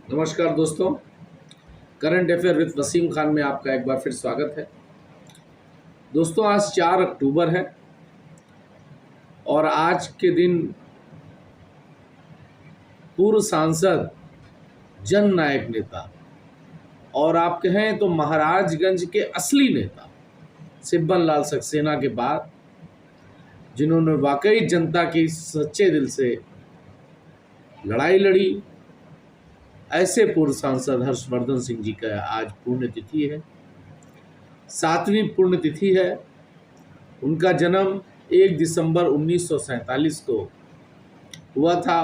नमस्कार दोस्तों, current affair with Wasim Khan में आपका एक बार फिर स्वागत है। दोस्तों, आज 4 अक्टूबर है और आज के दिन पूर्व सांसद, जननायक नेता और आप कहें तो महाराजगंज के असली नेता सिब्बन लाल सक्सेना के बाद, जिन्होंने वाकई जनता की सच्चे दिल से लड़ाई लड़ी, ऐसे पूर्व सांसद हर्षवर्धन सिंह जी का आज पुण्यतिथि है, 7वीं पुण्यतिथि है। उनका जन्म 1 दिसंबर 1947 को हुआ था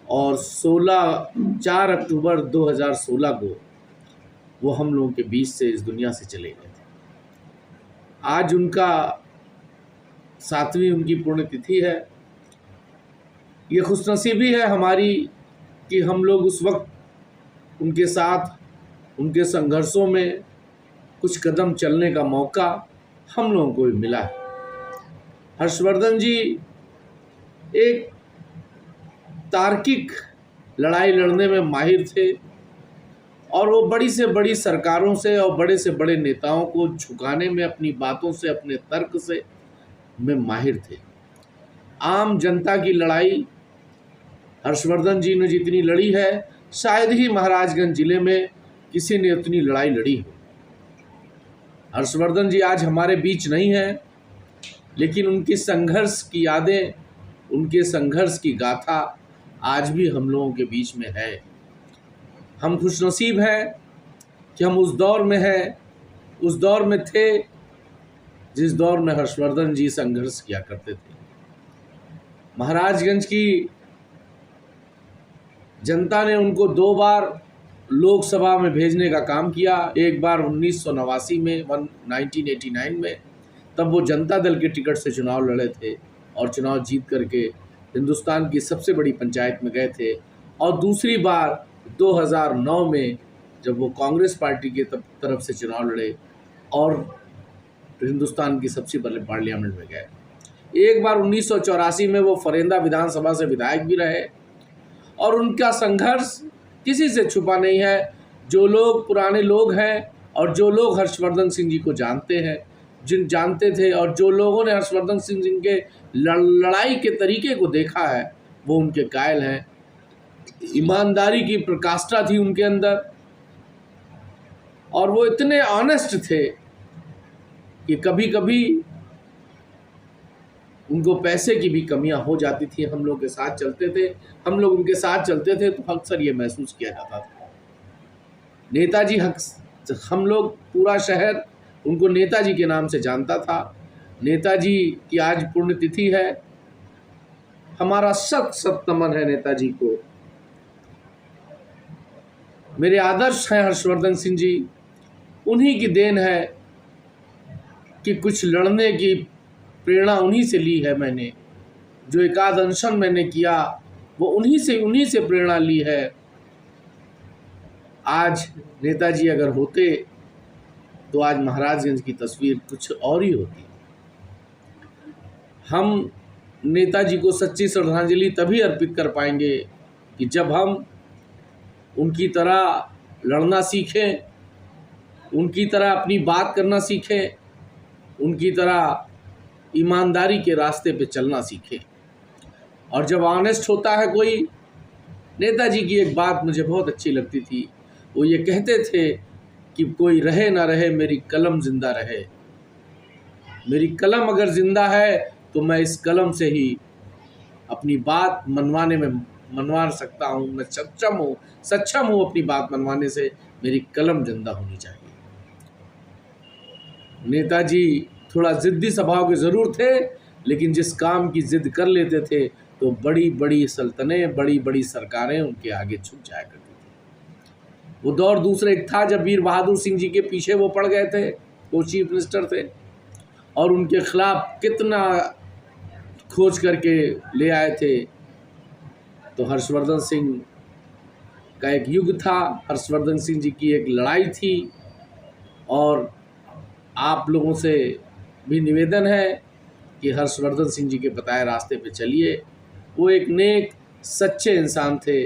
और 4 अक्टूबर 2016 को वो हम लोगों के बीच से इस दुनिया से चले गए थे। आज उनका 7वीं उनकी पुण्यतिथि है। ये खुशनसीबी है हमारी कि हम लोग उस वक्त उनके साथ उनके संघर्षों में कुछ कदम चलने का मौका हम लोगों को भी मिला है। हर्षवर्धन जी एक तार्किक लड़ाई लड़ने में माहिर थे और वो बड़ी से बड़ी सरकारों से और बड़े से बड़े नेताओं को झुकाने में अपनी बातों से, अपने तर्क से में माहिर थे। आम जनता की लड़ाई हर्षवर्धन जी ने जितनी लड़ी है, शायद ही महाराजगंज जिले में किसी ने उतनी लड़ाई लड़ी हो। हर्षवर्धन जी आज हमारे बीच नहीं हैं, लेकिन उनकी संघर्ष की यादें, उनके संघर्ष की गाथा आज भी हम लोगों के बीच में है। हम खुशनसीब हैं कि हम उस दौर में हैं, उस दौर में थे जिस दौर में हर्षवर्धन जी संघर्ष किया करते थे। महाराजगंज की जनता ने उनको 2 बार लोकसभा में भेजने का काम किया। एक बार 1989 में 1989 में, तब वो जनता दल के टिकट से चुनाव लड़े थे और चुनाव जीत करके हिंदुस्तान की सबसे बड़ी पंचायत में गए थे। और दूसरी बार 2009 में जब वो कांग्रेस पार्टी के तरफ से चुनाव लड़े और हिंदुस्तान की सबसे बड़े पार्लियामेंट में गए। एक बार 1984 में वो फरेंदा विधानसभा से विधायक भी रहे और उनका संघर्ष किसी से छुपा नहीं है। जो लोग पुराने लोग हैं और जो लोग हर्षवर्धन सिंह जी को जानते हैं, जिन जानते थे और जो लोगों ने हर्षवर्धन सिंह जी के लड़ाई के तरीके को देखा है, वो उनके कायल हैं। ईमानदारी की प्रकाष्ठा थी उनके अंदर और वो इतने ऑनेस्ट थे कि कभी कभी उनको पैसे की भी कमियां हो जाती थी। हम लोग के साथ चलते थे, हम लोग उनके साथ चलते थे तो अक्सर ये महसूस किया जाता था। नेताजी हम लोग पूरा शहर उनको नेताजी के नाम से जानता था। नेताजी की आज पुण्यतिथि है। हमारा सत सत नमन है नेताजी को। मेरे आदर्श हैं हर्षवर्धन सिंह जी। उन्हीं की देन है कि कुछ लड़ने की प्रेरणा उन्हीं से ली है मैंने। जो एकाध अनशन मैंने किया वो उन्हीं से प्रेरणा ली है। आज नेताजी अगर होते तो आज महाराजगंज की तस्वीर कुछ और ही होती। हम नेताजी को सच्ची श्रद्धांजलि तभी अर्पित कर पाएंगे कि जब हम उनकी तरह लड़ना सीखें, उनकी तरह अपनी बात करना सीखें, उनकी तरह ईमानदारी के रास्ते पे चलना सीखें। और जब ऑनेस्ट होता है कोई, नेताजी की एक बात मुझे बहुत अच्छी लगती थी। वो ये कहते थे कि कोई रहे ना रहे, मेरी कलम जिंदा रहे। मेरी कलम अगर जिंदा है तो मैं इस कलम से ही अपनी बात मनवा सकता हूँ। मैं सक्षम हूँ अपनी बात मनवाने से। मेरी कलम जिंदा होनी चाहिए। नेताजी थोड़ा ज़िद्दी स्वभाव के ज़रूर थे, लेकिन जिस काम की ज़िद कर लेते थे तो बड़ी बड़ी सल्तनतें, बड़ी बड़ी सरकारें उनके आगे झुक जाया करती थी। वो दौर दूसरा एक था जब वीर बहादुर सिंह जी के पीछे वो पड़ गए थे। वो चीफ मिनिस्टर थे और उनके खिलाफ कितना खोज करके ले आए थे। तो हर्षवर्धन सिंह का एक युग था, हर्षवर्धन सिंह जी की एक लड़ाई थी। और आप लोगों से भी निवेदन है कि हर्षवर्धन सिंह जी के बताए रास्ते पे चलिए। वो एक नेक सच्चे इंसान थे।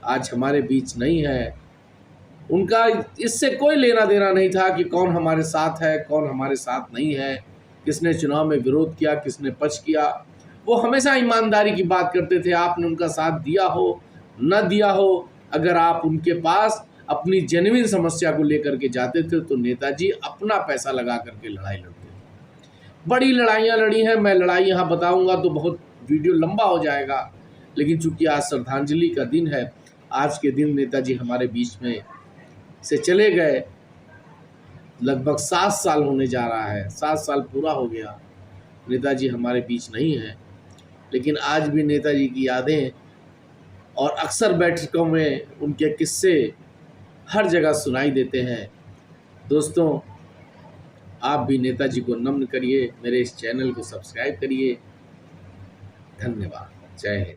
आज हमारे बीच नहीं है। उनका इससे कोई लेना देना नहीं था कि कौन हमारे साथ है, कौन हमारे साथ नहीं है, किसने चुनाव में विरोध किया, किसने पक्ष किया। वो हमेशा ईमानदारी की बात करते थे। आपने उनका साथ दिया हो न दिया हो, अगर आप उनके पास अपनी जेन्युइन समस्या को लेकर के जाते थे तो नेताजी अपना पैसा लगा करके लड़ाई लड़ते थे। बड़ी लड़ाइयाँ लड़ी हैं। मैं लड़ाई यहाँ बताऊँगा तो बहुत वीडियो लंबा हो जाएगा, लेकिन चूंकि आज श्रद्धांजलि का दिन है, आज के दिन नेताजी हमारे बीच में से चले गए। लगभग 7 साल होने जा रहा है, 7 साल पूरा हो गया, नेताजी हमारे बीच नहीं है। लेकिन आज भी नेताजी की यादें और अक्सर बैठकों में उनके किस्से हर जगह सुनाई देते हैं। दोस्तों, आप भी नेताजी को नमन करिए, मेरे इस चैनल को सब्सक्राइब करिए। धन्यवाद। जय हिंद।